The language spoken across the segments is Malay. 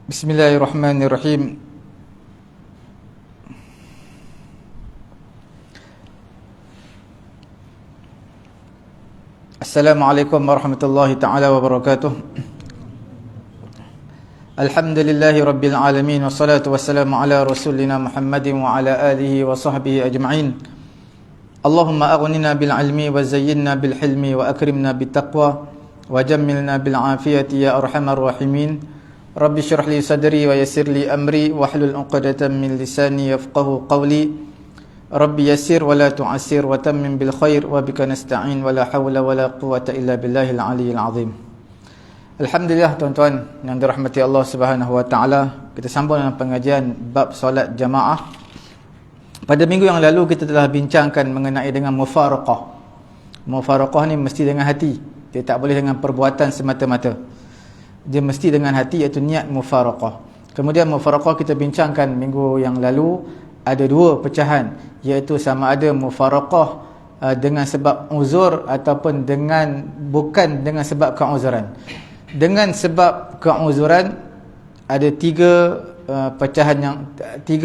Bismillahirrahmanirrahim. Assalamualaikum warahmatullahi taala wabarakatuh. Alhamdulillahi rabbil alamin, wassalatu wassalamu ala rasulina Muhammadin wa ala alihi wa sahbihi ajma'in. Allahumma aghnina bil ilmi wa zayyinna bil hilmi wa akrimna bit taqwa wa jammilna bil afiyati ya arhamar rahimin. Rabbi syrah li sadri wa yassir li amri wahlul 'uqdatam min lisani yafqahu qawli. Rabbi yassir wa la tu'assir wa tammim bil khair wa bika nasta'in wa la hawla wa la quwwata illa billahil aliyyil azim. Alhamdulillah tuan-tuan yang dirahmati Allah Subhanahu wa taala, kita sambung dengan pengajian bab solat jamaah. Pada minggu yang lalu kita telah bincangkan mengenai dengan mufaraqah. Mufaraqah ni mesti dengan hati. Dia tak boleh dengan perbuatan semata-mata. Dia mesti dengan hati, iaitu niat mufaraqah. Kemudian mufaraqah kita bincangkan minggu yang lalu ada dua pecahan, iaitu sama ada mufaraqah dengan sebab uzur ataupun bukan dengan sebab keuzuran. Dengan sebab keuzuran ada tiga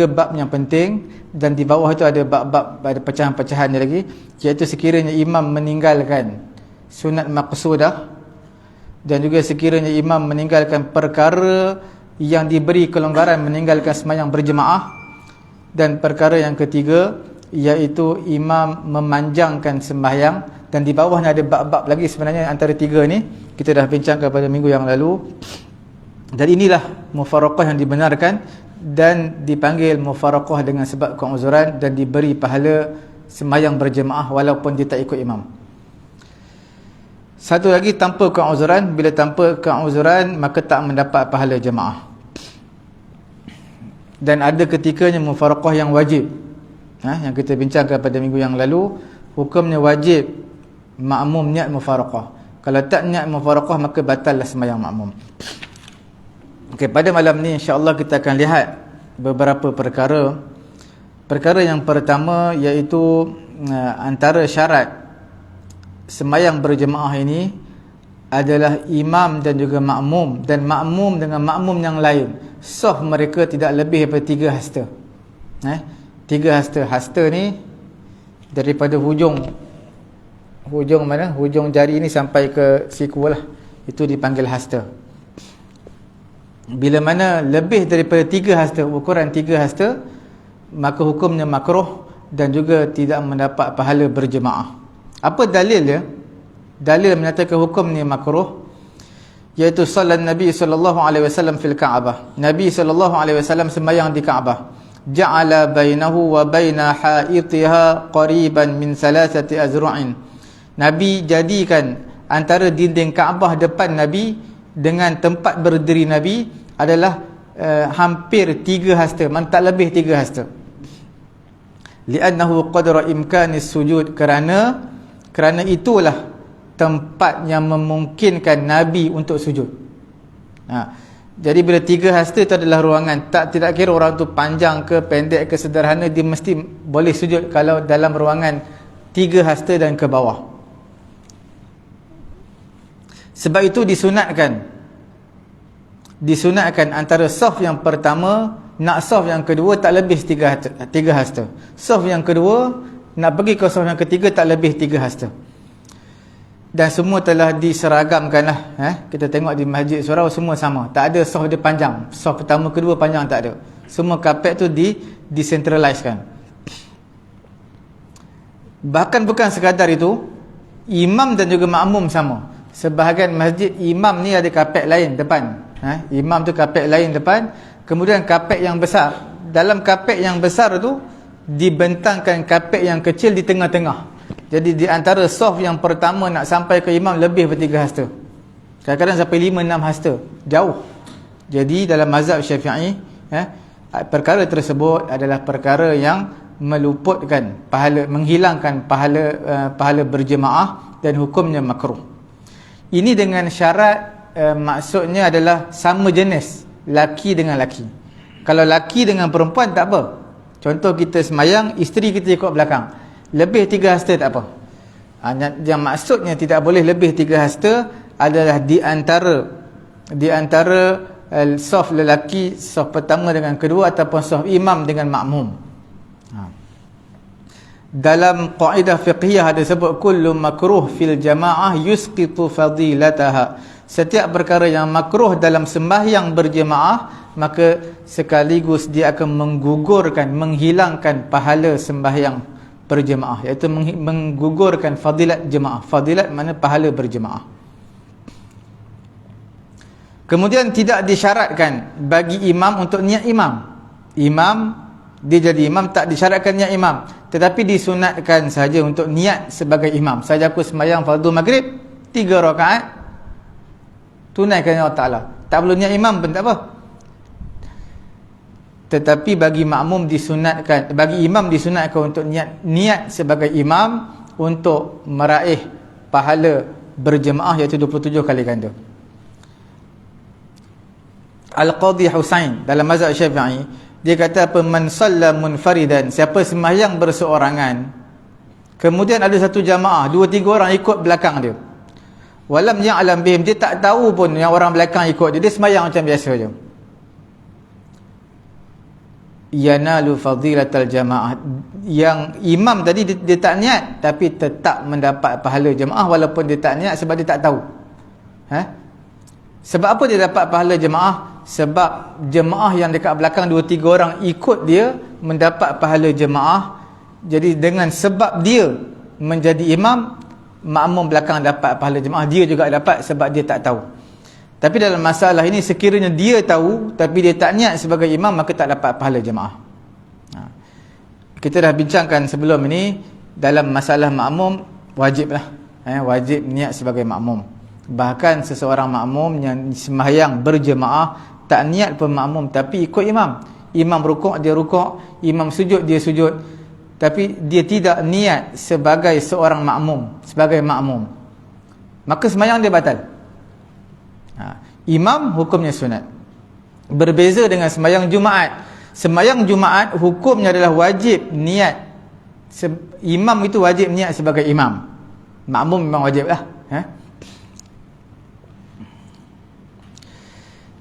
bab yang penting, dan di bawah itu ada bab-bab, ada pecahan-pecahan lagi, iaitu sekiranya imam meninggalkan sunat maqsudah, dan juga sekiranya imam meninggalkan perkara yang diberi kelonggaran, meninggalkan sembahyang berjemaah. Dan perkara yang ketiga iaitu imam memanjangkan sembahyang. Dan di bawah ni ada bab-bab lagi sebenarnya antara tiga ni kita dah bincangkan pada minggu yang lalu. Dan inilah mufaraqah yang dibenarkan dan dipanggil mufaraqah dengan sebab keuzuran, dan diberi pahala sembahyang berjemaah walaupun dia tak ikut imam. Satu lagi, tanpa keuzuran. Bila tanpa keuzuran maka tak mendapat pahala jemaah. Dan ada ketikanya mufaraqah yang wajib, yang kita bincangkan pada minggu yang lalu. Hukumnya wajib makmum niat mufaraqah. Kalau tak niat mufaraqah maka batallah sembahyang makmum. Okey, pada malam ni insya-Allah kita akan lihat beberapa perkara. Perkara yang pertama iaitu antara syarat sembahyang berjemaah ini adalah imam dan juga makmum, dan makmum dengan makmum yang lain, saf mereka tidak lebih daripada 3 hasta. 3 hasta. Hasta ni daripada hujung mana? Hujung jari ni sampai ke siku lah. Itu dipanggil hasta. Bila mana lebih daripada 3 hasta, ukuran 3 hasta, maka hukumnya makruh dan juga tidak mendapat pahala berjemaah. Apa dalil dia? Dalil menyatakan hukum ni makruh, iaitu salat Nabi sallallahu alaihi wasallam fil Ka'bah. Nabi sallallahu alaihi wasallam sembahyang di Ka'bah. Ja'ala bainahu wa baina ha'itiha qariban min 3 azru'in. Nabi jadikan antara dinding Ka'bah depan Nabi dengan tempat berdiri Nabi adalah hampir 3 hasta, tak lebih 3 hasta. Li'annahu qadra imkanis sujud, kerana itulah tempat yang memungkinkan Nabi untuk sujud. Jadi bila 3 hasta itu adalah ruangan, tidak kira orang tu panjang ke pendek ke sederhana, dia mesti boleh sujud kalau dalam ruangan 3 hasta dan ke bawah. Sebab itu disunatkan antara saf yang pertama nak saf yang kedua tak lebih 3 hasta. Saf yang kedua nak pergi ke saf yang ketiga tak lebih 3 hasta. Dan semua telah diseragamkan lah. Kita tengok di Masjid Surau semua sama. Tak ada saf dia panjang, saf pertama kedua panjang, tak ada. Semua kapet tu decentralizekan. Bahkan bukan sekadar itu, imam dan juga makmum sama. Sebahagian masjid imam ni ada kapet lain depan. Imam tu kapet lain depan. Kemudian kapet yang besar, dalam kapet yang besar tu dibentangkan kapet yang kecil di tengah-tengah. Jadi di antara saf yang pertama nak sampai ke imam lebih daripada 3 hasta. Kadang-kadang sampai 5-6 hasta, jauh. Jadi dalam mazhab Syafi'i, perkara tersebut adalah perkara yang meluputkan pahala, menghilangkan pahala berjemaah, dan hukumnya makruh. Ini dengan syarat maksudnya adalah sama jenis, laki dengan laki. Kalau laki dengan perempuan tak apa. Contoh kita semayang, isteri kita ikut belakang, lebih 3 hasta tak apa. Yang maksudnya tidak boleh lebih 3 hasta adalah di antara saf lelaki, saf pertama dengan kedua, ataupun saf imam dengan makmum. Dalam kaedah fiqhiyah ada sebut kullu makruh fil jamaah yusqitu fadilataha. Setiap perkara yang makruh dalam sembahyang berjemaah, maka sekaligus dia akan menggugurkan, menghilangkan pahala sembahyang berjemaah, iaitu menggugurkan fadilat jemaah. Fadilat makna pahala berjemaah. Kemudian tidak disyaratkan bagi imam untuk niat imam. Imam, dia jadi imam, tak disyaratkan niat imam, tetapi disunatkan saja untuk niat sebagai imam. Saja aku sembahyang fardu maghrib 3 rakaat, tunaikan Allah Ta'ala, tak perlu niat imam pun tak apa. Tetapi bagi makmum disunatkan, bagi imam disunatkan untuk niat sebagai imam untuk meraih pahala berjemaah, iaitu 27 kali ganda. Al-Qadhi Husain dalam mazhab Syafi'i, dia kata apa, man shalla munfaridan, siapa sembahyang berseorangan, kemudian ada satu jamaah 2-3 orang ikut belakang dia, walam ya'lam bihim, dia tak tahu pun yang orang belakang ikut dia, dia sembahyang macam biasa je, yanalu fadilatal jamaah, yang imam tadi dia tak niat tapi tetap mendapat pahala jemaah walaupun dia tak niat, sebab dia tak tahu. Sebab apa dia dapat pahala jemaah? Sebab jemaah yang dekat belakang 2-3 orang ikut dia mendapat pahala jemaah. Jadi dengan sebab dia menjadi imam, makmum belakang dapat pahala jemaah, dia juga dapat sebab dia tak tahu. Tapi dalam masalah ini, sekiranya dia tahu tapi dia tak niat sebagai imam, maka tak dapat pahala jemaah. Kita dah bincangkan sebelum ini, dalam masalah makmum wajiblah, wajib niat sebagai makmum. Bahkan seseorang makmum yang sembahyang berjemaah tak niat pun makmum, tapi ikut imam. Imam rukuk, dia rukuk, imam sujud, dia sujud, tapi dia tidak niat sebagai seorang makmum, sebagai makmum, maka sembahyang dia batal. Imam hukumnya sunat. Berbeza dengan sembahyang Jumaat. Sembahyang Jumaat hukumnya adalah wajib niat. Imam itu wajib niat sebagai imam. Makmum memang wajib lah.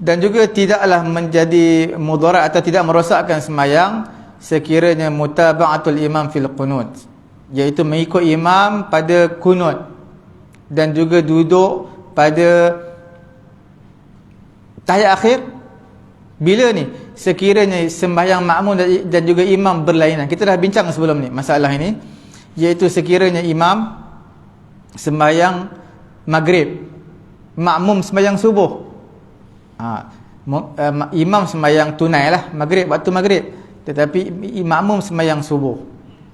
Dan juga tidaklah menjadi mudarat atau tidak merosakkan sembahyang sekiranya mutaba'atul imam fil qunut, iaitu mengikut imam pada kunut, dan juga duduk pada tahiyat akhir. Bila ni? Sekiranya sembahyang makmum dan juga imam berlainan. Kita dah bincang sebelum ni masalah ini, iaitu sekiranya imam sembahyang maghrib, makmum sembahyang subuh. Imam sembahyang tunai lah maghrib, waktu maghrib, tetapi makmum sembahyang subuh.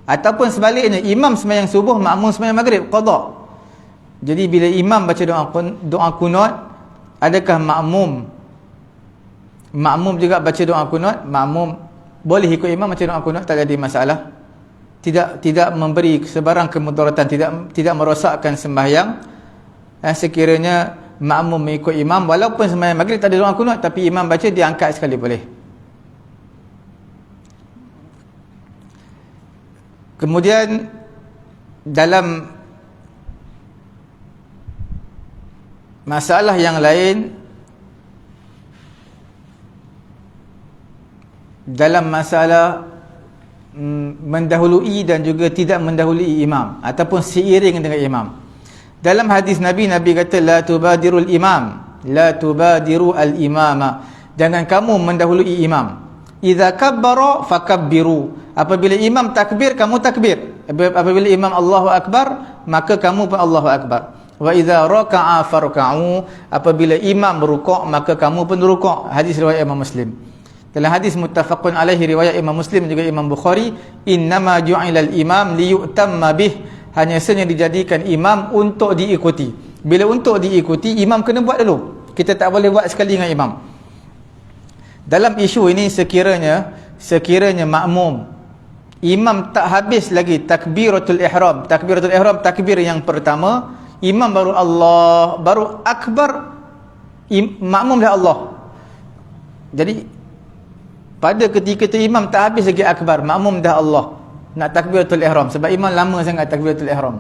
Ataupun sebaliknya, imam sembahyang subuh, makmum sembahyang maghrib, qada. Jadi bila imam baca doa kunut, adakah makmum juga baca doa kunut? Makmum boleh ikut imam baca doa kunut, tak ada masalah. Tidak memberi sebarang kemudaratan, tidak merosakkan sembahyang. Sekiranya makmum mengikut imam, walaupun sembahyang maghrib tak ada doa kunut, tapi imam baca, dia angkat sekali boleh. Kemudian dalam masalah yang lain, dalam masalah mendahului dan juga tidak mendahului imam ataupun seiring dengan imam. Dalam hadis Nabi kata la tubadirul imam, la tubadiru al-imama, jangan kamu mendahului imam. Idza kabbara fakabbiru, apabila imam takbir, kamu takbir. Apabila imam Allahu akbar, maka kamu pun Allahu akbar. Wa idza raka'a farka'u, apabila imam rukuk, maka kamu pun rukuk. Hadis riwayat Imam Muslim. Dalam hadis muttafaqun alaihi riwayat Imam Muslim juga Imam Bukhari, innama ju'ilal imam liyutamma bih, hanya saja dijadikan imam untuk diikuti. Bila untuk diikuti, imam kena buat dulu. Kita tak boleh buat sekali dengan imam. Dalam isu ini, sekiranya makmum, imam tak habis lagi takbiratul ihram. Takbiratul ihram, takbir yang pertama, imam baru Allah, baru akbar, makmum dah Allah. Jadi pada ketika itu imam tak habis lagi akbar, makmum dah Allah, nak takbiratul ihram, sebab imam lama sangat takbiratul ihram,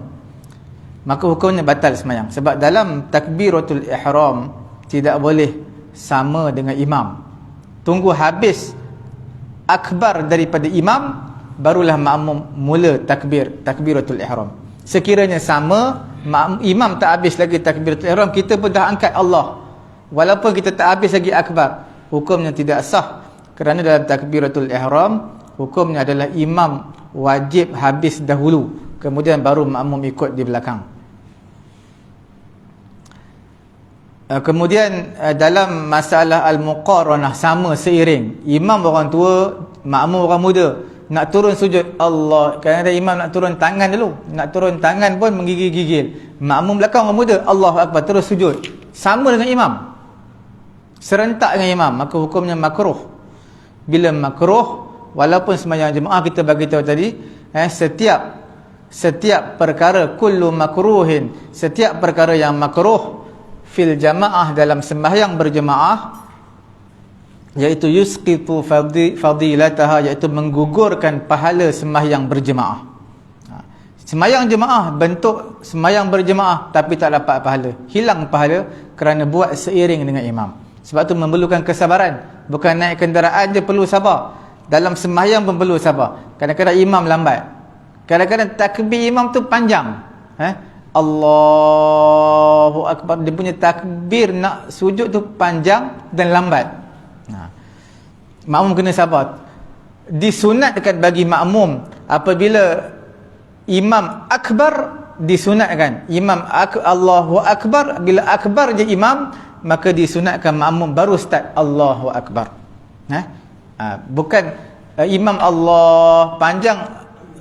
maka hukumnya batal sembahyang. Sebab dalam takbiratul ihram tidak boleh sama dengan imam. Tunggu habis akbar daripada imam, barulah makmum mula takbiratul ihram. Sekiranya sama, imam tak habis lagi takbiratul ihram, kita pun dah angkat Allah, walaupun kita tak habis lagi akbar, hukumnya tidak sah. Kerana dalam takbiratul ihram, hukumnya adalah imam wajib habis dahulu, kemudian baru makmum ikut di belakang. Kemudian dalam masalah al-muqaranah, sama seiring, imam orang tua, makmum orang muda, nak turun sujud Allah, kadang-kadang imam nak turun tangan dulu, nak turun tangan pun menggigil-gigil, makmum belakang orang muda Allahu akbar terus sujud, sama dengan imam, serentak dengan imam, maka hukumnya makruh. Bila makruh, walaupun sembahyang jemaah kita bagi tahu tadi, setiap perkara, kullu makruhin, setiap perkara yang makruh fil jamaah, dalam sembahyang berjemaah, iaitu yusqitu fadilataha, iaitu menggugurkan pahala sembahyang berjemaah. Sembahyang jemaah bentuk sembahyang berjemaah tapi tak dapat pahala, hilang pahala kerana buat seiring dengan imam. Sebab tu memerlukan kesabaran, bukan naik kenderaan je perlu sabar, dalam sembahyang pun perlu sabar. Kadang-kadang imam lambat, kadang-kadang takbir imam tu panjang, Allahu akbar, dia punya takbir nak sujud tu panjang dan lambat. Makmum kena sabar. Disunatkan bagi makmum apabila imam akbar, disunatkan imam Allahu akbar, bila akbar je imam, maka disunatkan makmum baru start Allahu akbar. Bukan imam Allah panjang,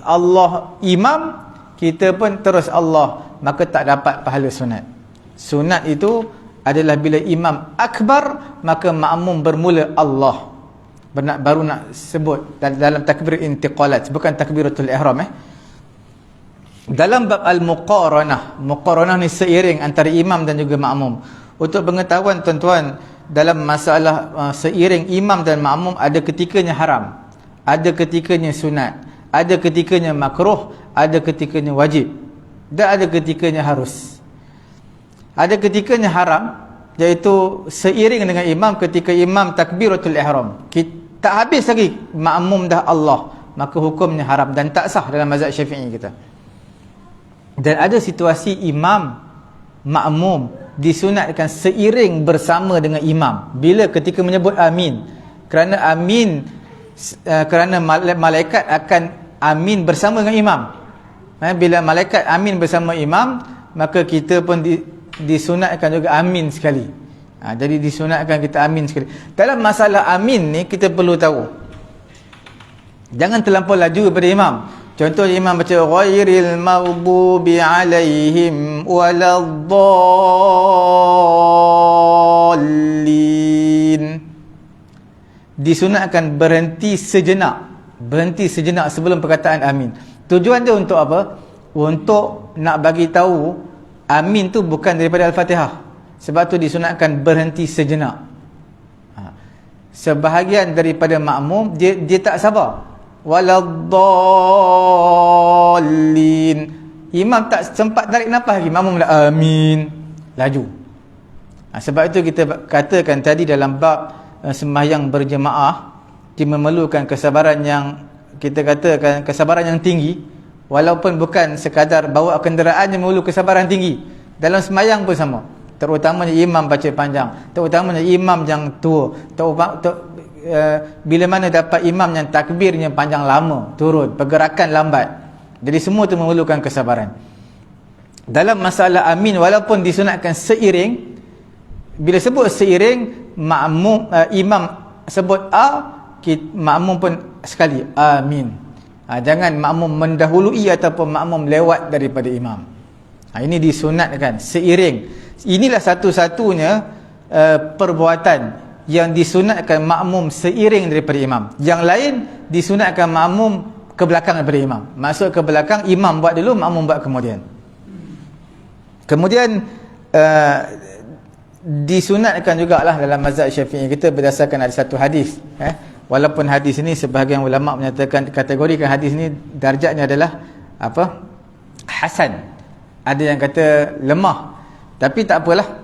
Allah imam, kita pun terus Allah, maka tak dapat pahala sunat. Sunat itu adalah bila imam akbar, maka makmum bermula Allah, baru nak sebut dalam takbir intiqalat, bukan takbiratul ihram. Dalam bab al-muqaranah, muqaranah ni seiring antara imam dan juga makmum. Untuk pengetahuan tuan-tuan, dalam masalah seiring imam dan makmum, ada ketikanya haram, ada ketikanya sunat, ada ketikanya makruh, ada ketikanya wajib, dan ada ketikanya harus. Ada ketikanya haram, iaitu seiring dengan imam, ketika imam takbiratul ihram, tak habis lagi makmum dah Allah, maka hukumnya haram dan tak sah dalam mazhab Syafi'i kita. Dan ada situasi imam makmum disunatkan seiring bersama dengan imam, bila ketika menyebut amin, kerana amin, kerana malaikat akan amin bersama dengan imam. Bila malaikat amin bersama imam, maka kita pun disunatkan juga amin sekali. Jadi disunatkan kita amin sekali. Dalam masalah amin ni, kita perlu tahu, jangan terlampau laju daripada imam. Contohnya imam baca ghairil maghdubi alaihim waladdallin, disunatkan berhenti sejenak sebelum perkataan amin. Tujuan dia untuk apa? Untuk nak bagi tahu amin tu bukan daripada Al-Fatihah. Sebab tu disunatkan berhenti sejenak. Sebahagian daripada makmum dia tak sabar, waladdallin, imam tak sempat tarik nafas lagi, makmum dah amin, laju. Sebab itu kita katakan tadi dalam bab sembahyang berjemaah, dia memerlukan kesabaran yang, kita katakan kesabaran yang tinggi. Walaupun bukan sekadar bawa kenderaan yang memerlukan kesabaran tinggi, dalam sembahyang pun sama. Terutamanya imam baca panjang, terutamanya imam yang tua, bila mana dapat imam yang takbirnya panjang lama, turun, pergerakan lambat. Jadi semua itu memerlukan kesabaran. Dalam masalah amin, walaupun disunatkan seiring, bila sebut seiring, makmum, imam sebut makmum pun sekali amin. Jangan makmum mendahului ataupun makmum lewat daripada imam. Ini disunatkan seiring. Inilah satu-satunya perbuatan yang disunatkan makmum seiring daripada imam. Yang lain disunatkan makmum ke belakang daripada imam. Masuk ke belakang, imam buat dulu, makmum buat kemudian. Kemudian disunatkan jugalah dalam mazhab Syafi'i kita berdasarkan ada satu hadis. Walaupun hadis ini sebahagian ulama menyatakan, kategorikan hadis ini darjatnya adalah apa? Hasan. Ada yang kata lemah. Tapi tak apalah.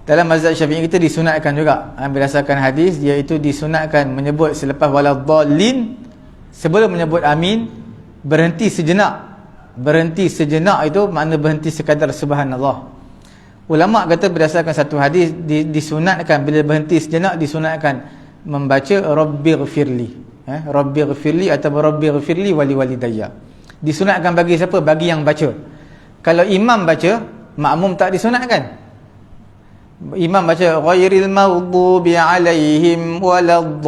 Dalam mazhab Syafi'i kita disunatkan juga, berdasarkan hadis, iaitu disunatkan menyebut selepas waladhdallin, sebelum menyebut amin, berhenti sejenak. Berhenti sejenak itu makna berhenti sekadar subhanallah. Ulama kata berdasarkan satu hadis disunatkan bila berhenti sejenak, disunatkan membaca rabbighfirli, rabbighfirli atau rabbighfirli wali walidayya. Disunatkan bagi siapa? Bagi yang baca. Kalau imam baca, makmum tak disunatkan. Imam baca ghairil maghdubi alaihim waladdallin,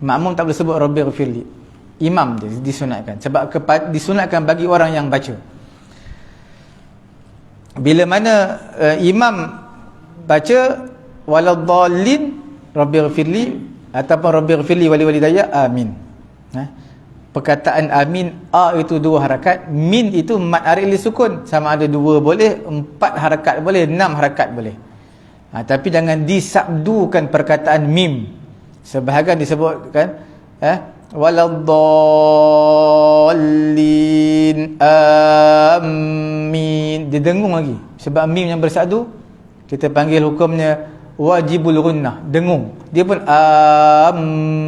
makmum tak boleh sebut rabbighfirli. Imam dia disunatkan, sebab disunatkan bagi orang yang baca. Bila mana imam baca waladdallin rabbighfirli ataupun rabbighfirli wali walidayya, amin. Perkataan amin, a itu 2 harakat, min itu mad arid li sukun, sama ada 2 boleh, 4 harakat boleh, 6 harakat boleh. Tapi jangan disabdukan perkataan mim. Sebahagian disebutkan waladdallin amin, dia dengung lagi, sebab mim yang bersabdu kita panggil hukumnya wajibul gunnah, dengung, dia pun amin.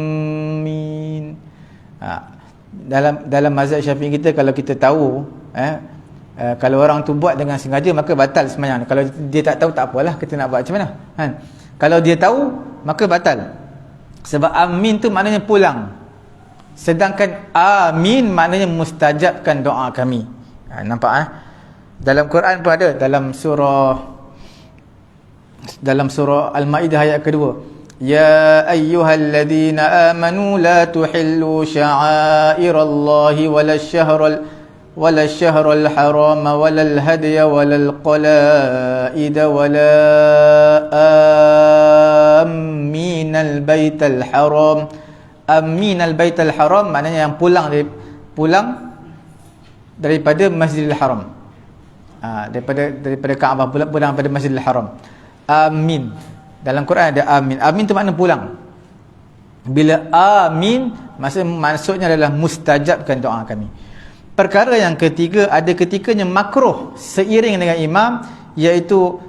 Dalam mazhab Syafi'i kita, kalau kita tahu kalau orang tu buat dengan sengaja, maka batal sembahyang. Kalau dia tak tahu, tak apalah, kita nak buat macam mana, Kalau dia tahu, maka batal. Sebab amin tu maknanya pulang, sedangkan amin maknanya mustajabkan doa kami. Nampak dalam Quran pun ada, dalam surah Al-Maidah ayat kedua, ya ayyuhalladzina amanu la tuhillu sya'airallahi wala syahrul harama wala hadya wala qalaida wala aminal baital haram. Aminal baital haram maknanya yang pulang daripada Masjidil Haram, daripada Kaabah, pulang daripada Masjidil Haram. Amin, dalam Quran ada amin. Amin tu makna pulang. Bila amin, maksudnya adalah mustajabkan doa kami. Perkara yang ketiga, ada ketikanya makruh seiring dengan imam, iaitu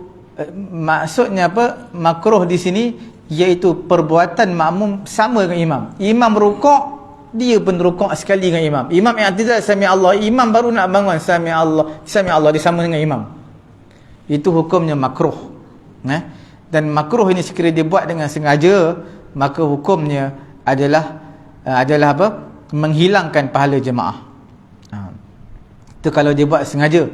maksudnya apa? Makruh di sini iaitu perbuatan makmum sama dengan imam. Imam rukuk, dia pun rukuk sekali dengan imam. Imam i'tidal sami Allah, imam baru nak bangun sami Allah, dia sama dengan imam. Itu hukumnya makruh. Dan makruh ini sekiranya dibuat dengan sengaja, maka hukumnya adalah apa? Menghilangkan pahala jemaah. Itu kalau dia buat sengaja.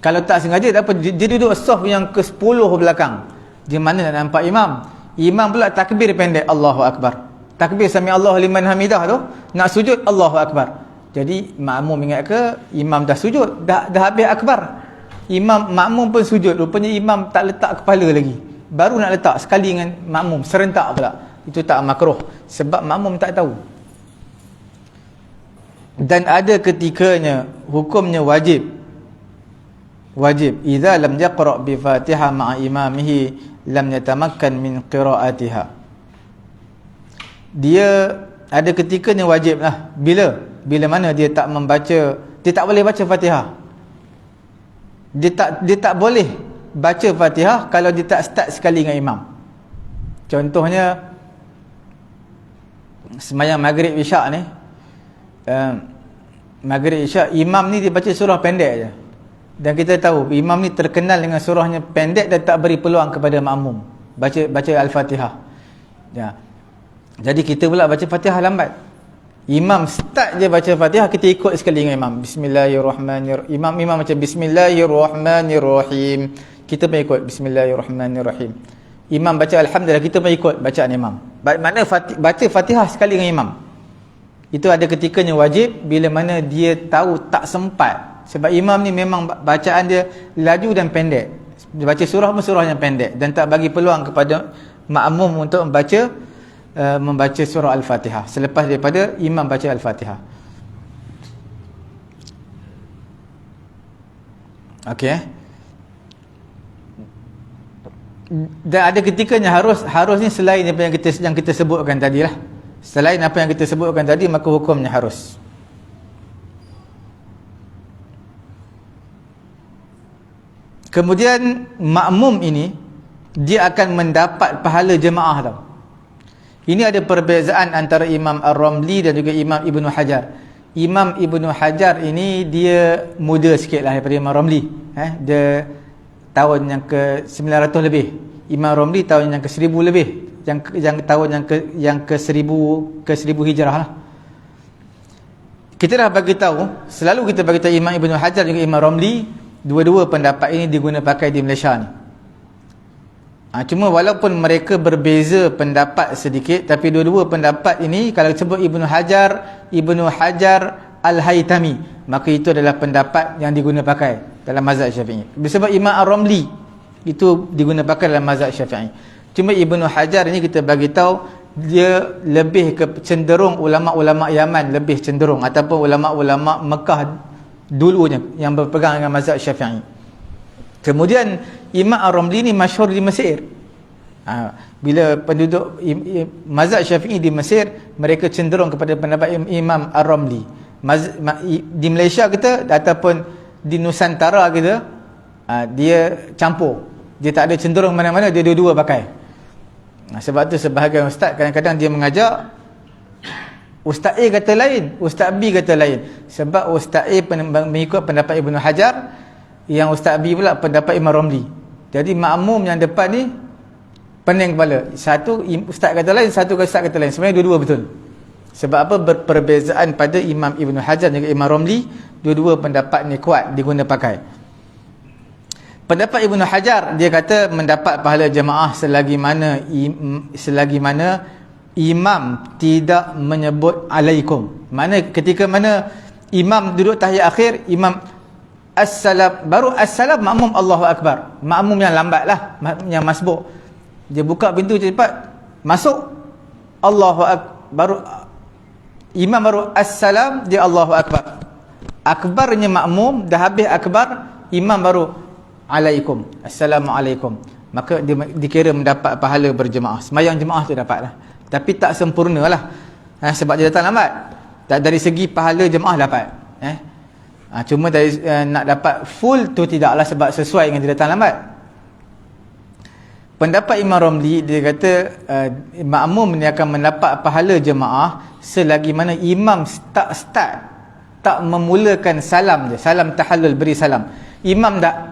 Kalau tak sengaja, tak apa, dia duduk saf yang ke-10 belakang, di mana nak nampak imam. Imam pula takbir pendek, Allahu Akbar. Takbir sami Allah liman hamidah tu, nak sujud Allahu Akbar. Jadi makmum ingat ke imam dah sujud, dah habis akbar. Makmum pun sujud, rupanya imam tak letak kepala lagi, baru nak letak sekali dengan makmum, serentak pula. Itu tak makruh, sebab makmum tak tahu. Dan ada ketikanya hukumnya wajib. Idza lam yaqra bi Fatihah ma'a imamihi lam yatamakkan min qiraatiha. Dia ada ketikanya wajib lah. Bila mana dia tak membaca, dia tak boleh baca Fatihah. Dia tak boleh baca Fatihah kalau dia tak start sekali dengan imam. Contohnya sembahyang maghrib isyak ni, maghrib isyak, imam ni dia baca surah pendek je. Dan kita tahu imam ni terkenal dengan surahnya pendek dan tak beri peluang kepada makmum baca Al-Fatihah. Jadi kita pula baca Fatihah lambat. Imam start je baca Fatihah, kita ikut sekali dengan imam. Bismillahirrahmanirrahim. Imam baca Bismillahirrahmanirrahim, kita pun ikut Bismillahirrahmanirrahim. Imam baca Alhamdulillah, kita pun ikut bacaan imam. Maknanya baca Fatihah sekali dengan imam. Itu ada ketikanya wajib bila mana dia tahu tak sempat. Sebab imam ni memang bacaan dia laju dan pendek. Dia baca surah pun surah yang pendek, dan tak bagi peluang kepada makmum untuk membaca surah Al-Fatihah selepas daripada imam baca Al-Fatihah. Okey. Dan ada ketikanya harusnya selain apa yang kita sebutkan tadi lah. Selain apa yang kita sebutkan tadi, maka hukumnya harus. Kemudian makmum ini dia akan mendapat pahala jemaah tau. Ini ada perbezaan antara Imam Ar-Ramli dan juga Imam Ibnu Hajar. Imam Ibnu Hajar ini dia muda sikit lah daripada Imam Ramli. Dia tahun yang ke 900 lebih. Imam Ramli tahun yang ke 1000 lebih. Yang tahun yang ke 1000 Hijrah lah. Kita dah bagi tahu, selalu kita bagi tahu Imam Ibnu Hajar dan Imam Ramli, dua-dua pendapat ini diguna pakai di Malaysia ni. Cuma walaupun mereka berbeza pendapat sedikit, tapi dua-dua pendapat ini kalau sebut Ibnu Hajar Al-Haytami, maka itu adalah pendapat yang diguna pakai dalam mazhab Syafi'i. Sebab Imam Ar-Ramli itu diguna pakai dalam mazhab Syafi'i. Cuma Ibnu Hajar ini kita bagi tahu dia lebih ke cenderung ulama-ulama Yaman, lebih cenderung, ataupun ulama-ulama Mekah dulunya yang berpegang dengan mazhab Syafi'i. Kemudian Imam Ar-Ramli ni masyhur di Mesir. Bila penduduk mazhab Syafi'i di Mesir, mereka cenderung kepada pendapat Imam Ar-Ramli. Di Malaysia kita ataupun di Nusantara kita, dia campur. Dia tak ada cenderung mana-mana, dia dua-dua pakai. Sebab tu sebahagian ustaz kadang-kadang dia mengajar, Ustaz A kata lain, Ustaz B kata lain. Sebab Ustaz A mengikut pendapat Ibnu Hajar, yang Ustaz B pula pendapat Imam Ramli. Jadi makmum yang depan ni pening kepala. Satu ustaz kata lain, satu ustaz kata lain. Sebenarnya dua-dua betul. Sebab apa? Berperbezaan pada Imam Ibnu Hajar dan Imam Ramli, dua-dua pendapat ni kuat diguna pakai. Pendapat Ibnu Hajar, dia kata mendapat pahala jemaah selagi mana imam tidak menyebut alaikum. Mana ketika mana imam duduk tahiyat akhir, imam assalam, baru assalam, makmum Allahu Akbar. Makmum yang lambat lah, yang masbuk. Dia buka pintu cepat, masuk, Allahu Akbar, baru imam baru assalam, dia Allahu Akbar. Akbarnya makmum, dah habis akbar, imam baru alaikum, assalamualaikum. Maka dia dikira mendapat pahala berjemaah. Semayang jemaah tu dapat lah, tapi tak sempurna lah, sebab dia datang lambat. Tak dari segi pahala jemaah dapat, cuma dari nak dapat full tu tidaklah, sebab sesuai dengan dia datang lambat. Pendapat Imam Ramli, dia kata makmum ni akan mendapat pahala jemaah selagi mana imam tak memulakan salam dia, salam tahallul, beri salam. Imam dah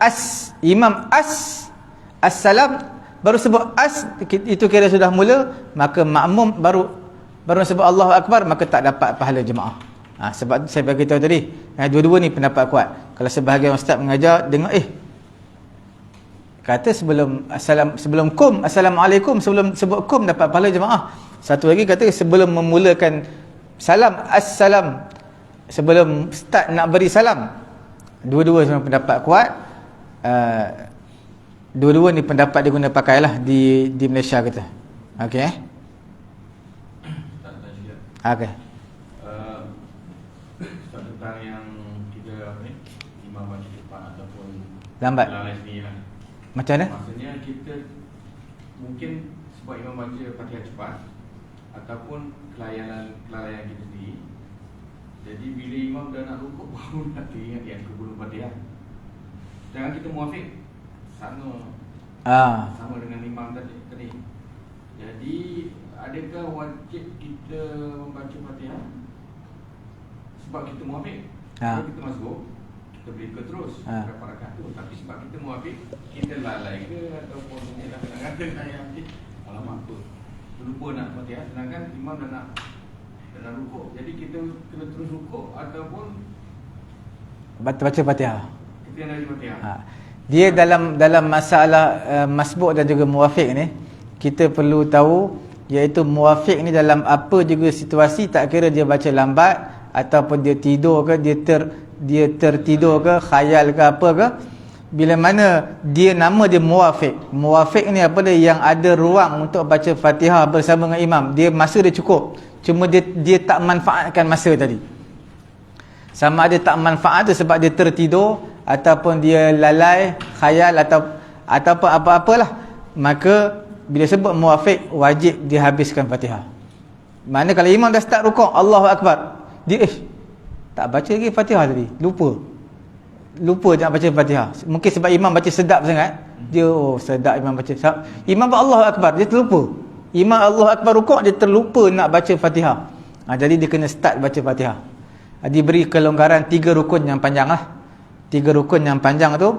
assalam, baru sebut itu kira sudah mula, maka makmum baru sebut Allahu Akbar, maka tak dapat pahala jemaah. Sebab saya bagi tahu tadi, dua-dua ni pendapat kuat. Kalau sebahagian ustaz mengajar dengar kata sebelum kum, assalamualaikum, sebelum sebut kum dapat pahala jemaah. Satu lagi kata sebelum memulakan salam, assalam, sebelum start nak beri salam. Dua-dua semua pendapat kuat. Dua-dua ni pendapat diguna pakailah di Malaysia kita. Okey. Okey. Tentang yang kita imam baca cepat ataupun lambat. Macam mana? Maksudnya kita mungkin sebab imam baca Fatihah cepat ataupun kelalaian kita sendiri. Jadi bila imam dah nak rukuk baru nak teringat yang sebelum Fatihah. Jangan kita muafiq sama dengan imam tadi. Jadi adakah wajib kita membaca Fatihah sebab kita muafiq? Kalau kita masuk, kita beri terus berapa rakaat tu, tapi sebab kita muafiq, kita lalai ke ataupun kita nak kata ayat ni alamak tu lupa nak Fatihah, sedangkan imam dah nak rukuk. Jadi kita kena terus rukuk ataupun baca Fatihah. Kita yang dari Fatihah. Dia dalam masalah masbuk dan juga muwafiq ni, kita perlu tahu, iaitu muwafiq ni dalam apa juga situasi, tak kira dia baca lambat ataupun dia tidur ke, dia tertidur ke, khayal ke apa ke, bila mana dia nama dia muwafiq. Muwafiq ni apa dia, yang ada ruang untuk baca Fatihah bersama dengan imam. Dia masa dia cukup, cuma dia tak manfaatkan masa tadi. Sama ada tak manfaat tu sebab dia tertidur ataupun dia lalai, khayal ataupun apa-apalah, maka bila sebut muwafiq, wajib dia habiskan Fatihah. Mana kalau imam dah start rukuk, Allahu Akbar, dia tak baca lagi Fatihah tadi, lupa. lupa nak baca Fatihah. Mungkin sebab imam baca sedap sangat, dia sedap imam baca. Imam Allahu Akbar, dia terlupa. Imam Allahu Akbar rukuk, dia terlupa nak baca Fatihah. Jadi dia kena start baca Fatihah. Diberi kelonggaran 3 rukun yang panjang lah. 3 rukun yang panjang tu,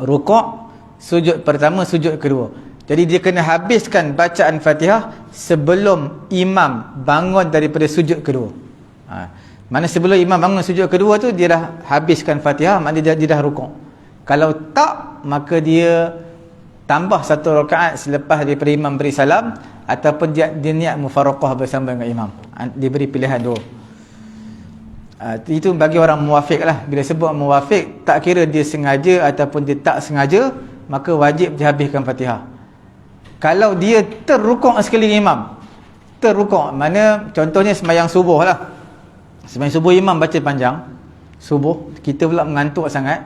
rukuk, sujud pertama, sujud kedua. Jadi dia kena habiskan bacaan Fatihah sebelum imam bangun daripada sujud kedua. Mana sebelum imam bangun sujud kedua tu, dia dah habiskan Fatihah, maknanya dia dah rukuk. Kalau tak, maka dia tambah 1 rakaat selepas daripada imam beri salam, ataupun dia niat mufaraqah bersama dengan imam. Diberi pilihan dua. Itu bagi orang muwafiq lah. Bila sebut muwafiq, tak kira dia sengaja ataupun dia tak sengaja, maka wajib dihabiskan Fatihah. Kalau dia terrukuk sekeliling imam, terrukuk, mana contohnya sembahyang subuh lah. Sembahyang subuh imam baca panjang, subuh, kita pula mengantuk sangat,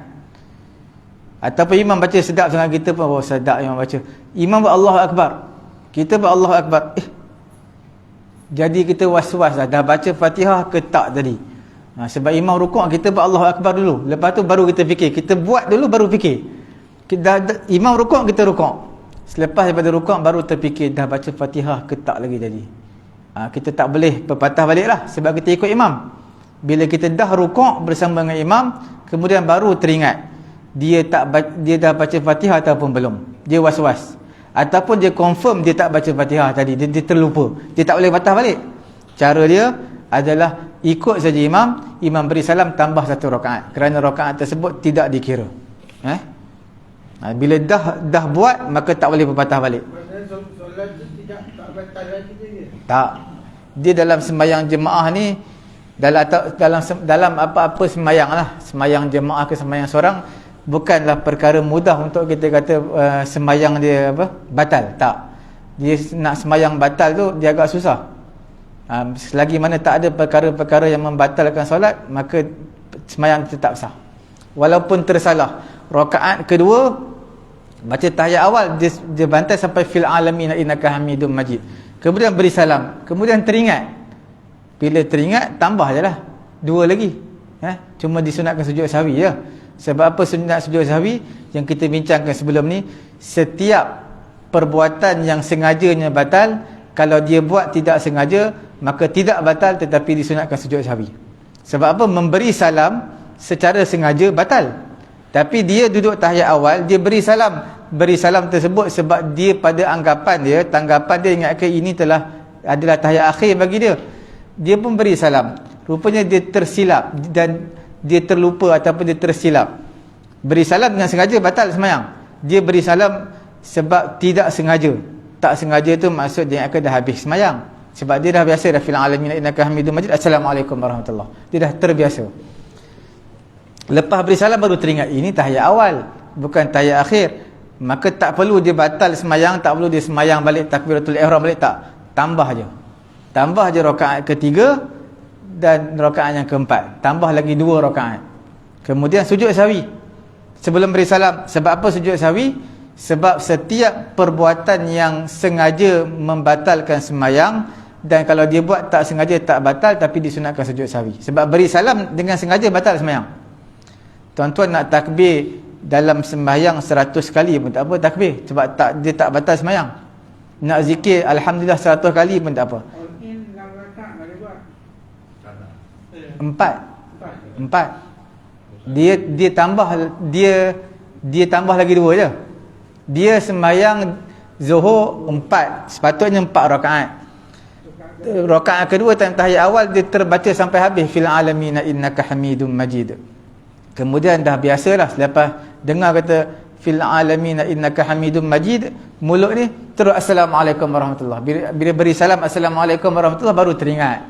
ataupun imam baca sedap sangat, kita pun sedap imam baca. Imam buat Allahu Akbar, kita buat Allahu Akbar, jadi kita was-was dah baca Fatihah ke tak tadi. Sebab imam rukuk, kita buat Allahu Akbar dulu, lepas tu baru kita fikir. Kita buat dulu baru fikir. Imam rukuk, kita rukuk. Selepas daripada rukuk baru terfikir dah baca Fatihah ke tak lagi tadi. Kita tak boleh berpatah balik lah, sebab kita ikut imam. Bila kita dah rukuk bersama dengan imam, kemudian baru teringat dia dah baca Fatihah ataupun belum. Dia was-was, ataupun dia confirm dia tak baca Fatihah tadi, dia terlupa. Dia tak boleh patah balik. Cara dia adalah ikut saja imam. Imam beri salam, tambah 1 rakaat, kerana rakaat tersebut tidak dikira. Bila dah buat, maka tak boleh berpatah balik. Solat tu tak batal lagi dia. Tak. Dia dalam sembahyang jemaah ni, dalam apa-apa sembahyang lah, sembahyang jemaah ke sembahyang seorang, bukanlah perkara mudah untuk kita kata sembahyang dia batal. Tak. Dia nak sembahyang batal tu dia agak susah. Selagi mana tak ada perkara-perkara yang membatalkan solat, maka sembahyang tetap sah. Walaupun tersalah, rakaat kedua baca tahiyat awal, dia bantai sampai fil alamin innaka hamidum majid, kemudian beri salam, kemudian teringat. Bila teringat, tambah je lah 2 lagi. Cuma disunatkan sujud sahwi je. Sebab apa sunat sujud sahwi? Yang kita bincangkan sebelum ni, setiap perbuatan yang sengajanya batal. Kalau dia buat tidak sengaja, maka tidak batal, tetapi disunatkan sujud sahwi. Sebab apa? Memberi salam secara sengaja batal, tapi dia duduk tahiyat awal, dia beri salam. Beri salam tersebut sebab dia pada tanggapan dia ingatkan ini adalah tahiyat akhir bagi dia. Dia pun beri salam. Rupanya dia tersilap dan dia terlupa ataupun dia tersilap. Beri salam dengan sengaja batal sembahyang. Dia beri salam sebab tidak sengaja. Tak sengaja tu maksud dia akan dah habis sembahyang. Sebab dia dah biasa, dah fil alamin innaka hamidum majid, assalamualaikum warahmatullahi. Dia dah terbiasa. Lepas beri salam baru teringat ini tahiyat awal, bukan tahiyat akhir. Maka tak perlu dia batal sembahyang, tak perlu dia sembahyang balik takbiratul ihram balik, tak. Tambah je rakaat ketiga dan rakaat yang keempat. Tambah lagi 2 rakaat. Kemudian sujud sahwi sebelum beri salam. Sebab apa sujud sahwi? Sebab setiap perbuatan yang sengaja membatalkan sembahyang, dan kalau dia buat tak sengaja tak batal, tapi disunatkan sujud sahwi. Sebab beri salam dengan sengaja batal sembahyang. Tuan-tuan nak takbir dalam sembahyang 100 kali pun tak apa takbir, sebab dia tak batal sembahyang. Nak zikir alhamdulillah 100 kali pun tak apa. Empat. Dia tambah lagi 2 je. Dia sembahyang zuhur 4, sepatutnya 4 rakaat. Rakaat kedua tahiyat awal dia terbaca sampai habis fil alamin innaka hamidum majid. Kemudian dah biasalah, selepas dengar kata fil alamin innaka hamidum majid, mulut ni terus assalamualaikum warahmatullahi. Bila beri salam assalamualaikum warahmatullahi baru teringat,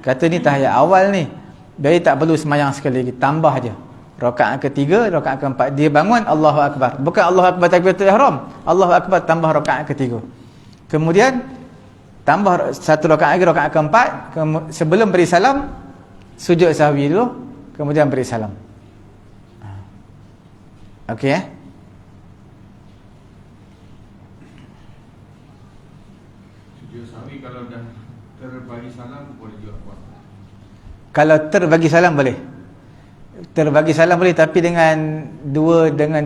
kata ni tahiyat awal ni, jadi tak perlu sembahyang sekali lagi, tambah je. Rakaat ketiga, rakaat keempat, dia bangun Allahu Akbar, bukan Allahu Akbar takbiratul ihram, Allahu Akbar tambah rakaat ketiga. Kemudian tambah 1 rakaat lagi, rakaat keempat. Sebelum beri salam sujud sahwi dulu, kemudian beri salam. Okey Sujud sahwi kalau dah terbagi salam boleh juga buat. Kalau terbagi salam boleh. Terbagi salam boleh, tapi dengan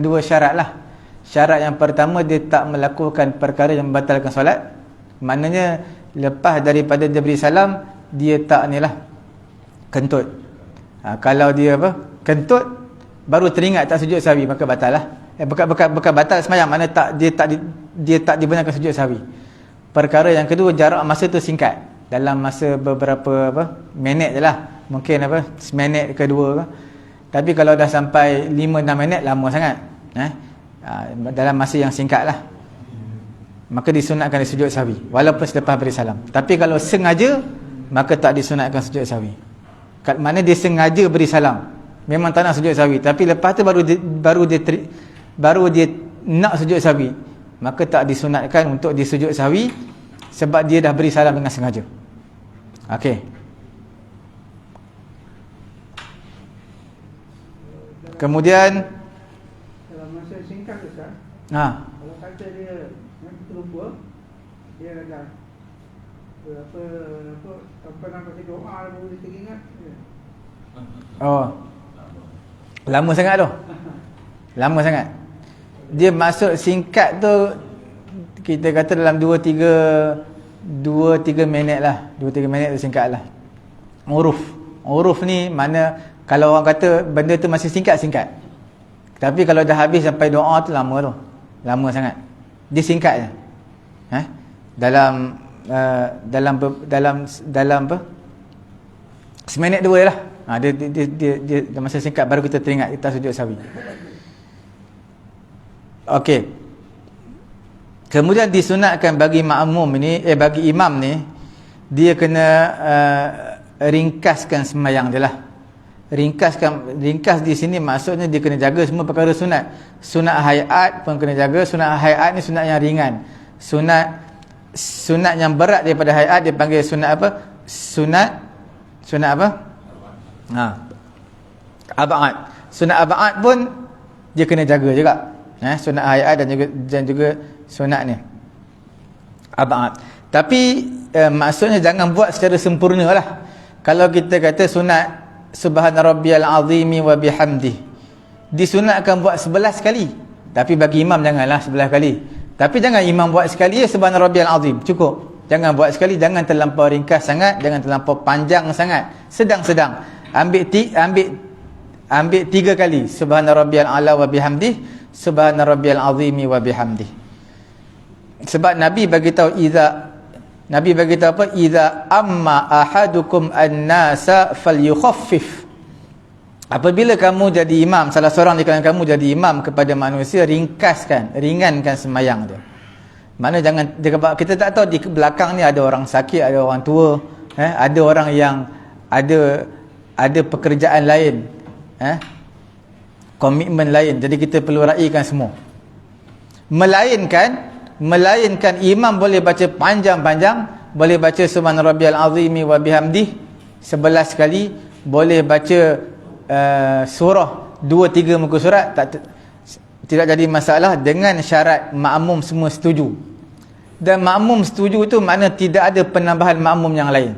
dua syarat lah. Syarat yang pertama, dia tak melakukan perkara yang membatalkan solat. Maknanya lepas daripada dia beri salam, dia tak ni lah, kentut. Kalau dia kentut baru teringat tak sujud sahwi, maka batal lah. Bukan batal semayang, mana dia tak dibenarkan sujud sahwi. Perkara yang kedua, jarak masa tu singkat, dalam masa beberapa minit je lah, mungkin seminit ke dua. Tapi kalau dah sampai 5-6 minit, lama sangat. Dalam masa yang singkat lah, maka disunatkan dia sujud sahwi walaupun selepas beri salam. Tapi kalau sengaja, maka tak disunatkan sujud sahwi. Kat mana dia sengaja beri salam, memang tak nak sujud sahwi, tapi lepas tu baru dia nak sujud sahwi, maka tak disunatkan untuk disujud sahwi, sebab dia dah beri salam dengan sengaja. Okey. Kemudian dalam masa singkat Ustaz, kalau kata dia terlupa, dia dah apa nak baca doa baru dia teringat. Lama sangat tu. Lama sangat. Dia maksud singkat tu, kita kata dalam 2-3 minit lah. 2-3 minit tu singkat lah. Uruf ni mana, kalau orang kata benda tu masih singkat. Tapi kalau dah habis sampai doa tu, lama tu. Lama sangat. Dia singkat je. Dalam seminit dua lah. Dia masa singkat baru kita teringat kita sujud sahwi. Okey. Kemudian disunatkan bagi makmum ni, bagi imam ni, dia kena ringkaskan sembahyang dia lah. Ringkas di sini maksudnya dia kena jaga semua perkara sunat. Sunat hayat pun kena jaga. Sunat hayat ni sunat yang ringan. Sunat yang berat daripada hayat dia panggil sunat apa? Sunat apa? Ab'ad. Sunat ab'ad pun dia kena jaga juga. Sunat hayat dan juga sunat ni ab'ad. Tapi maksudnya jangan buat secara sempurna lah. Kalau kita kata sunat Subhana rabbiyal azimi wa bihamdi, disunatkan buat 11 kali. Tapi bagi imam janganlah 11 kali. Tapi jangan imam buat sekali Subhana rabbiyal azim, cukup. Jangan buat sekali, jangan terlampau ringkas sangat, jangan terlampau panjang sangat. Sedang-sedang. Ambil 3 kali Subhana rabbiyal ala wa bihamdi, Subhana rabbiyal azimi wa bihamdi. Sebab Nabi bagi tahu apa? Idza amma ahadukum an-nasa falyukhaffif. Apabila kamu jadi imam, salah seorang di kalangan kamu jadi imam kepada manusia, ringankan sembahyang dia. Mana jangan kita tak tahu di belakang ni ada orang sakit, ada orang tua, ada orang yang ada pekerjaan lain, komitmen lain. Jadi kita perlu raikan semua. Melainkan imam boleh baca panjang-panjang, boleh baca Subhana rabbiyal azimi wa bihamdih 11 kali, boleh baca surah 2-3 muka surat, tidak jadi masalah, dengan syarat makmum semua setuju. Dan makmum setuju tu makna tidak ada penambahan makmum yang lain.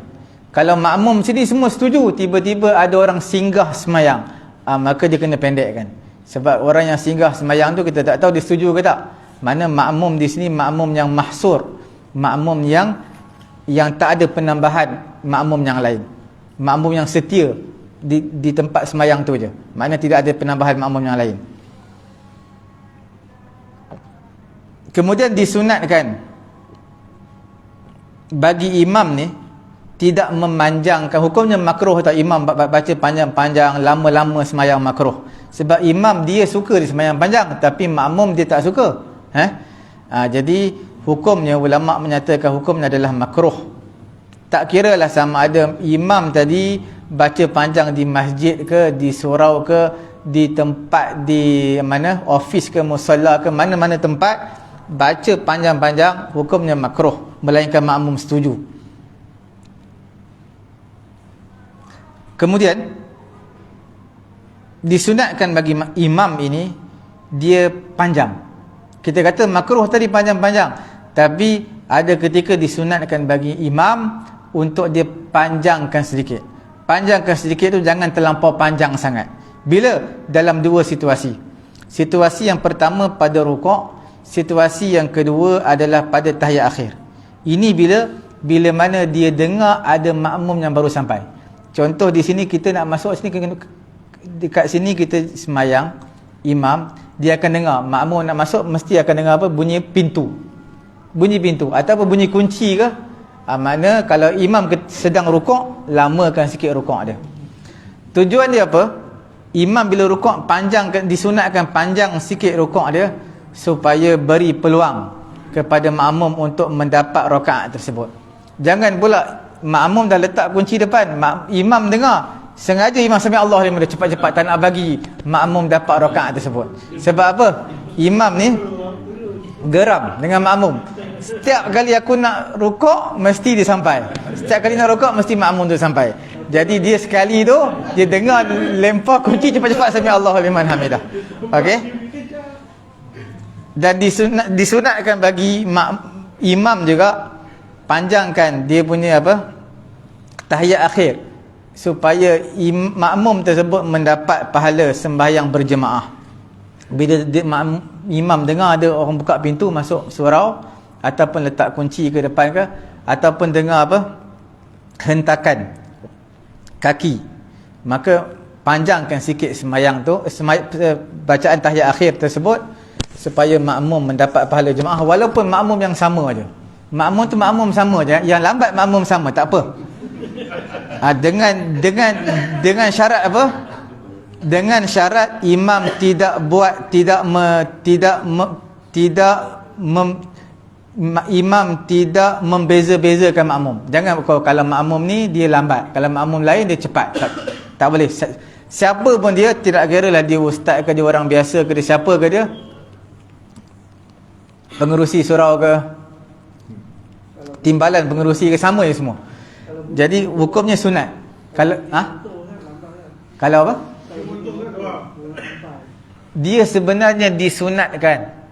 Kalau makmum sini semua setuju, tiba-tiba ada orang singgah semayang, maka dia kena pendekkan. Sebab orang yang singgah semayang tu kita tak tahu dia setuju ke tak. Mana makmum di sini makmum yang mahsur, makmum yang tak ada penambahan makmum yang lain, makmum yang setia di tempat semayang tu je. Makna tidak ada penambahan makmum yang lain. Kemudian disunatkan bagi imam ni tidak memanjangkan. Hukumnya makruh atau imam baca panjang-panjang, lama-lama semayang makruh. Sebab imam dia suka di semayang panjang, tapi makmum dia tak suka. Jadi hukumnya, ulama menyatakan hukumnya adalah makruh. Tak kira lah sama ada imam tadi baca panjang di masjid ke, di surau ke, di tempat di mana, office ke, musalla ke, mana-mana tempat, baca panjang-panjang, hukumnya makruh, melainkan makmum setuju. Kemudian disunatkan bagi imam ini dia panjang. Kita kata makruh tadi panjang-panjang, tapi ada ketika disunatkan bagi imam untuk dia panjangkan sedikit. Panjangkan sedikit tu jangan terlampau panjang sangat. Bila? Dalam dua situasi. Situasi yang pertama pada rukuk, situasi yang kedua adalah pada tahiyat akhir. Ini bila mana dia dengar ada makmum yang baru sampai. Contoh di sini kita nak masuk sini, dekat sini kita semayang, imam, dia akan dengar makmum nak masuk, mesti akan dengar apa? Bunyi pintu ataupun bunyi kunci ke. Makna kalau imam sedang rukuk, lamakan sikit rukuk dia. Tujuan dia apa? Imam bila rukuk disunatkan panjang sikit rukuk dia supaya beri peluang kepada makmum untuk mendapat rakaat tersebut. Jangan pula makmum dah letak kunci depan, imam dengar, sengaja imam sami Allah dia cepat-cepat tak nak bagi makmum dapat rakaat tersebut. Sebab apa? Imam ni geram dengan makmum. Setiap kali aku nak rukuk mesti dia sampai. Setiap kali nak rukuk mesti makmum tu sampai. Jadi dia sekali tu dia dengar lempar kunci, cepat-cepat sami Allahu liman hamidah. Okey? Dan disunatkan bagi imam juga panjangkan dia punya apa? Tahiyat akhir supaya makmum tersebut mendapat pahala sembahyang berjemaah. Bila imam dengar ada orang buka pintu masuk surau ataupun letak kunci ke depan ke, ataupun dengar apa? Hentakan kaki, maka panjangkan sikit sembahyang tu, bacaan tahiyat akhir tersebut supaya makmum mendapat pahala jemaah, walaupun makmum yang sama aja. Makmum tu makmum sama aja, yang lambat makmum sama, tak apa. Dengan syarat apa? Dengan syarat imam imam tidak membeza-bezakan makmum. Jangan kalau makmum ni dia lambat, kalau makmum lain dia cepat. Tak boleh. Siapa pun dia, tidak kira lah dia ustaz ke, dia orang biasa ke, dia siapa ke dia, pengerusi surau ke, timbalan pengerusi ke, sama je semua. Jadi hukumnya sunat. Kalau apa? Dia sebenarnya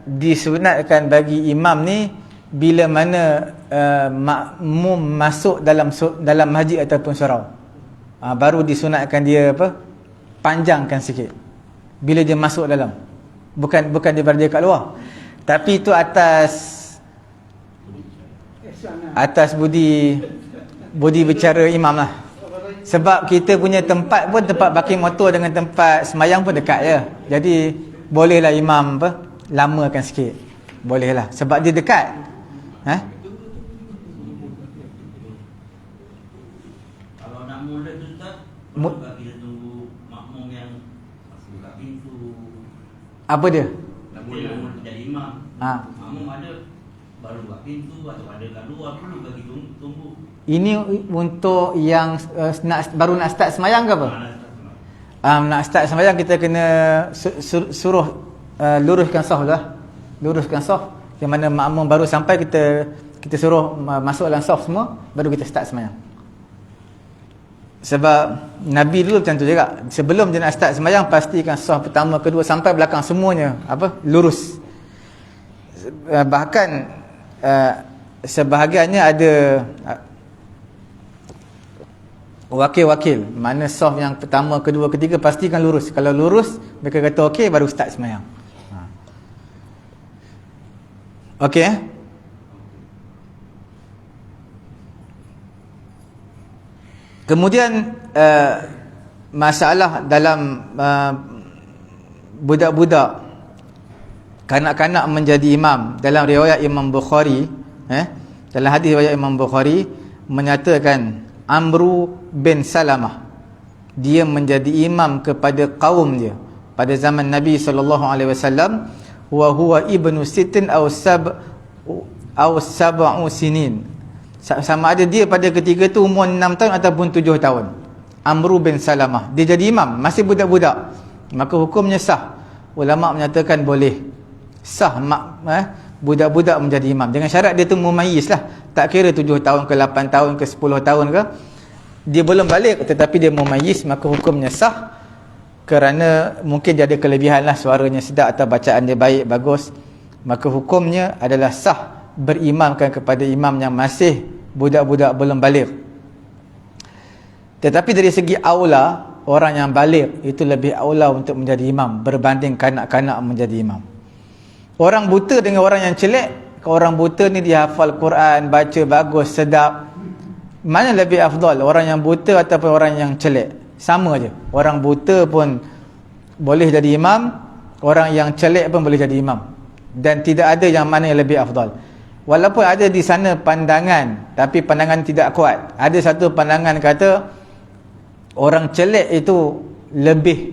disunatkan bagi imam ni bila mana makmum masuk dalam masjid ataupun surau. Baru disunatkan dia apa? Panjangkan sikit bila dia masuk dalam. Bukan daripada dia kat luar. Tapi itu atas budi bicara imam lah. Sebab kita punya tempat pun, tempat parking motor dengan tempat semayang pun dekat je. Jadi bolehlah imam apa? Lamakan sikit. Bolehlah sebab dia dekat. Kalau nak mula tu Ustaz, kita tunggu makmum yang masuk buka pintu. Apa dia? Nak mula jadi imam. Makmum ada baru buka pintu atau ada kat luar, perlu bagi tunggu. Ini untuk yang baru nak start semayang ke apa? Nak start semayang kita kena suruh luruskan saf lah. Luruskan saf. Yang mana makmum baru sampai, kita suruh masuk dalam saf semua, baru kita start semayang. Sebab Nabi dulu macam tu juga. Sebelum dia nak start semayang, pastikan saf pertama, kedua sampai belakang semuanya lurus. Bahkan sebahagiannya ada wakil-wakil, mana saf yang pertama, kedua, ketiga pastikan lurus. Kalau lurus, mereka kata okey, baru start semayang. Okey. Kemudian masalah dalam budak-budak, kanak-kanak menjadi imam. Dalam riwayat Imam Bukhari, dalam hadis riwayat Imam Bukhari menyatakan Amru bin Salamah, dia menjadi imam kepada kaum dia pada zaman Nabi SAW, wa huwa ibnu sittin aw sab'u sinin. Sama ada dia pada ketika tu umur 6 tahun ataupun 7 tahun. Amru bin Salamah, dia jadi imam masih budak-budak, maka hukumnya sah. Ulama menyatakan boleh sah budak-budak menjadi imam, dengan syarat dia tu mumayyiz lah. Tak kira 7 tahun ke 8 tahun ke 10 tahun ke, dia belum balik tetapi dia mumayyiz, maka hukumnya sah. Kerana mungkin dia ada kelebihan lah, suaranya sedap atau bacaan dia baik, bagus, maka hukumnya adalah sah berimamkan kepada imam yang masih budak-budak belum balik. Tetapi dari segi aula, orang yang baligh itu lebih aula untuk menjadi imam berbanding kanak-kanak menjadi imam. Orang buta dengan orang yang celek, orang buta ni dia hafal Quran, baca bagus, sedap. Mana lebih afdal, orang yang buta ataupun orang yang celek? Sama je. Orang buta pun boleh jadi imam, orang yang celek pun boleh jadi imam. Dan tidak ada yang mana yang lebih afdal. Walaupun ada di sana pandangan, tapi pandangan tidak kuat. Ada satu pandangan kata orang celek itu lebih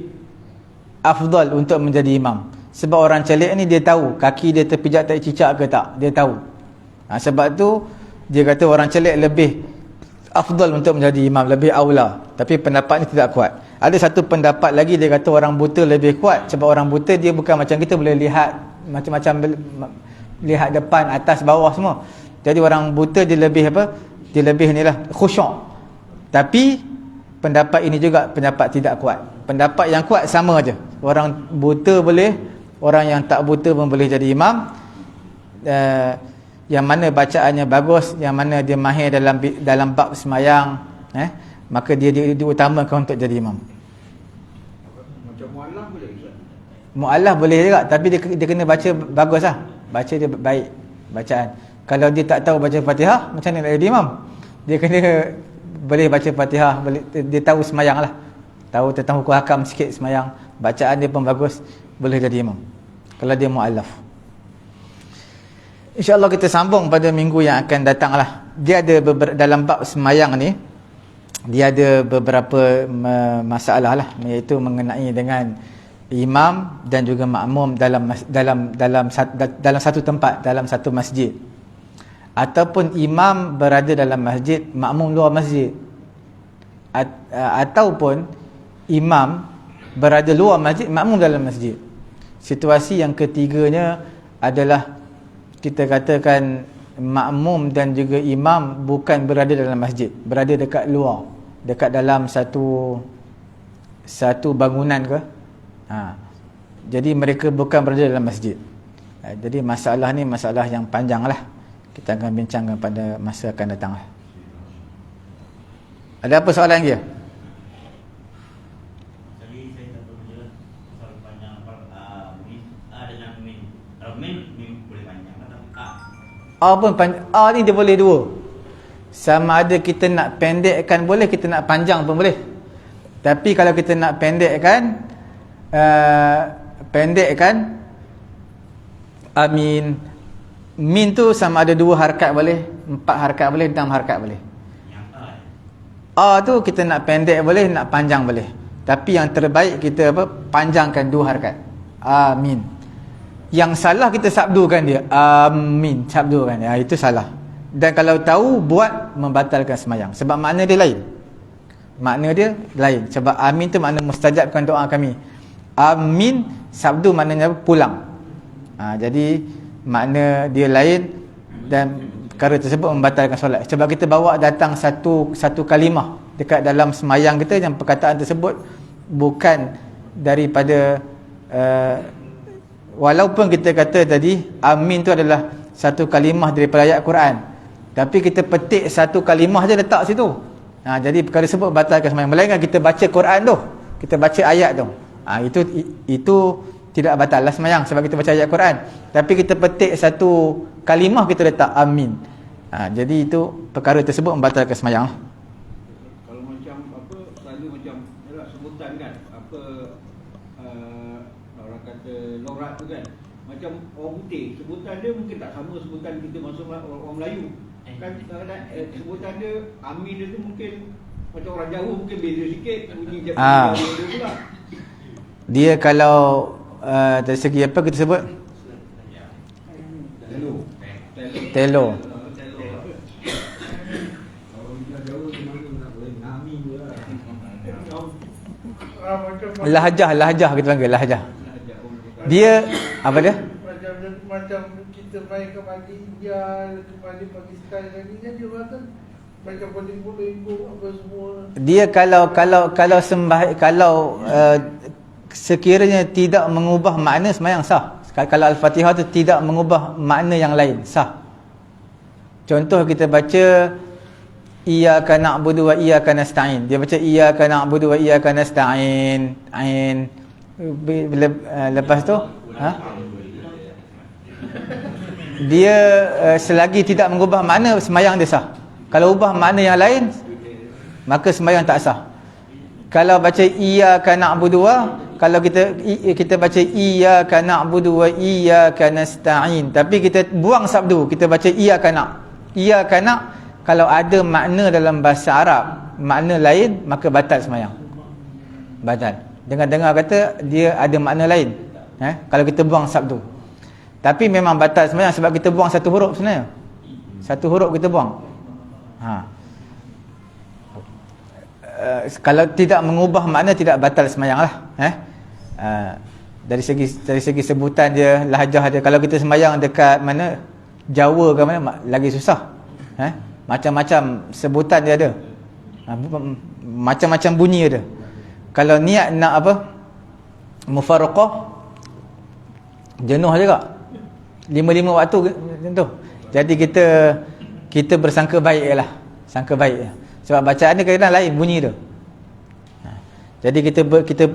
afdal untuk menjadi imam. Sebab orang celek ni dia tahu kaki dia terpijak tak cicak ke tak, dia tahu. Sebab tu dia kata orang celek lebih afdal untuk menjadi imam, lebih aula. Tapi pendapat ni tidak kuat. Ada satu pendapat lagi, dia kata orang buta lebih kuat. Sebab orang buta dia bukan macam kita boleh lihat macam-macam, lihat depan, atas, bawah semua. Jadi orang buta dia lebih apa? Dia lebih inilah khusyuk. Tapi pendapat ini juga pendapat tidak kuat. Pendapat yang kuat sama aja. Orang buta boleh, orang yang tak buta pun boleh jadi imam. Yang mana bacaannya bagus, yang mana dia mahir dalam bab semayang, maka dia diutamakan untuk jadi imam. Macam mu'allaf boleh Ustaz? Mu'allaf boleh juga, tapi dia kena baca bagus lah. Baca dia baik bacaan. Kalau dia tak tahu baca Fatihah, macam mana nak jadi imam? Dia kena boleh baca Fatihah, dia tahu semayang lah, tahu tentang hukum hakam sikit semayang, bacaan dia pun bagus, boleh jadi imam kalau dia mu'allaf. InsyaAllah kita sambung pada minggu yang akan datang lah. Dia ada dalam bab semayang ni, dia ada beberapa masalah lah, iaitu mengenai dengan imam dan juga makmum dalam satu tempat, dalam satu masjid, ataupun imam berada dalam masjid, makmum luar masjid, ataupun imam berada luar masjid, makmum dalam masjid. Situasi yang ketiganya adalah kita katakan makmum dan juga imam bukan berada dalam masjid, berada dekat luar, dekat dalam satu bangunan ke. Jadi mereka bukan berada dalam masjid. Jadi masalah ni masalah yang panjang lah, kita akan bincangkan pada masa akan datang lah. Ada apa soalan lagi? Tadi saya tak tahu je soal panjang dengan min. Kalau min boleh panjang atau pun ni dia boleh dua. Sama ada kita nak pendekkan boleh, kita nak panjang pun boleh. Tapi kalau kita nak pendekkan amin, min tu sama ada 2 harakat boleh, 4 harakat boleh, 6 harakat boleh. Tu kita nak pendek boleh, nak panjang boleh. Tapi yang terbaik kita panjangkan 2 harakat. Amin. Yang salah kita sabdukan dia. Amin, sabdukan dia. Itu salah. Dan kalau tahu buat, membatalkan semayang. Sebab makna dia lain. Makna dia lain. Sebab amin tu makna mustajabkan doa kami. Amin, sabdu maknanya pulang. Jadi makna dia lain dan perkara tersebut membatalkan solat. Sebab kita bawa datang satu kalimah dekat dalam semayang kita, yang perkataan tersebut bukan daripada walaupun kita kata tadi amin tu adalah satu kalimah daripada ayat Quran, tapi kita petik satu kalimah je letak situ. Jadi perkara tersebut batalkan semayang. Melainkan kita baca Quran tu, kita baca ayat tu, itu tidak batal lah semayang sebab kita baca ayat Quran. Tapi kita petik satu kalimah, kita letak amin. Jadi itu perkara tersebut membatalkan semayang. Kalau macam selalu macam sebutan kan, orang kata lorat tu kan, macam orang putih, sebutan dia mungkin tak sama sebutan kita masuk orang Melayu. Kan kadang-kadang sebutan dia amin dia tu mungkin macam orang Jawa mungkin beza sikit bunyi dia pula. Dia kalau dari segi apa kita sebut? Telo. Lahjah kita panggil lahjah. Dia apa dia? Macam kita main ke pagi India, ke pagi Pakistan lagi kan dia kata macam boleh apa semua. Dia kalau sekiranya tidak mengubah makna semayang sah. Kalau Al-Fatihah tu tidak mengubah makna yang lain, sah. Contoh kita baca iyyaka na'budu wa iyyaka nasta'in. Dia baca iyyaka na'budu wa iyyaka nasta'in. Ain. Bila lepas tu, dia selagi tidak mengubah makna, sembahyang dia sah. Kalau ubah makna yang lain, maka sembahyang tak sah. Kalau baca iyyaka na'budu wa, kalau kita baca iyyaka na'budu wa iyyaka nasta'in, tapi kita buang sabdu, kita baca iyyaka kalau ada makna dalam bahasa Arab, makna lain, maka batal sembahyang. Batal. Dengar-dengar kata dia ada makna lain. Kalau kita buang sabdu. Tapi memang batal sembahyang sebab kita buang satu huruf sebenarnya. Satu huruf kita buang. Kalau tidak mengubah makna, tidak batal sembahyang lah. Dari segi sebutan dia, lahjah dia. Kalau kita sembahyang dekat mana, Jawa ke mana, lagi susah. Macam-macam sebutan dia ada. Macam-macam bunyi ada. Kalau niat nak apa, mufaraqah, jenuh juga. 5 waktu tu. Jadi kita bersangka baik lah. Sangka baik. Sebab bacaan dia kadang lain bunyi tu. Jadi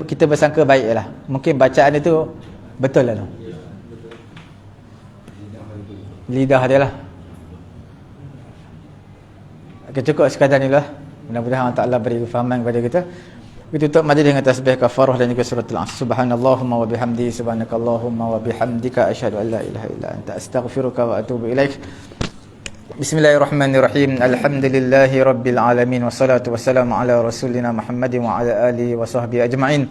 kita bersangka baik lah. Mungkin bacaan dia tu betul lah tu. Lidah dia lah. Okay, cukup sekadar ni lah. Mudah-mudahan Allah Ta'ala beri kefahaman kepada kita. Kita tutup majlis dengan tasbih kafarah dan juga suratul Asr. Subhanallahumma wa bihamdi, subhanakallahumma wa bihamdika, asyhadu an la ilaha illa anta, astaghfiruka wa atubu ilaik. Bismillahirrahmanirrahim. Alhamdulillahi rabbil alamin, wassalatu wassalamu ala rasulina Muhammadin wa ala alihi wa sahbihi ajma'in.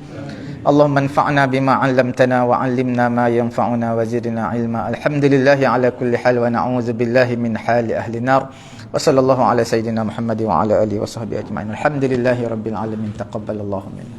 Allahumma anfa'na bima 'allamtana wa 'allimna ma yanfa'una wa zidna ilma. Alhamdulillahi ala kulli hal wa na'udzu billahi min hali ahli nar. Wa sallallahu ala sayyidina Muhammadin wa ala alihi wa sahbihi ajma'in. Alhamdulillahi rabbil alamin. Taqabbalallahu minna.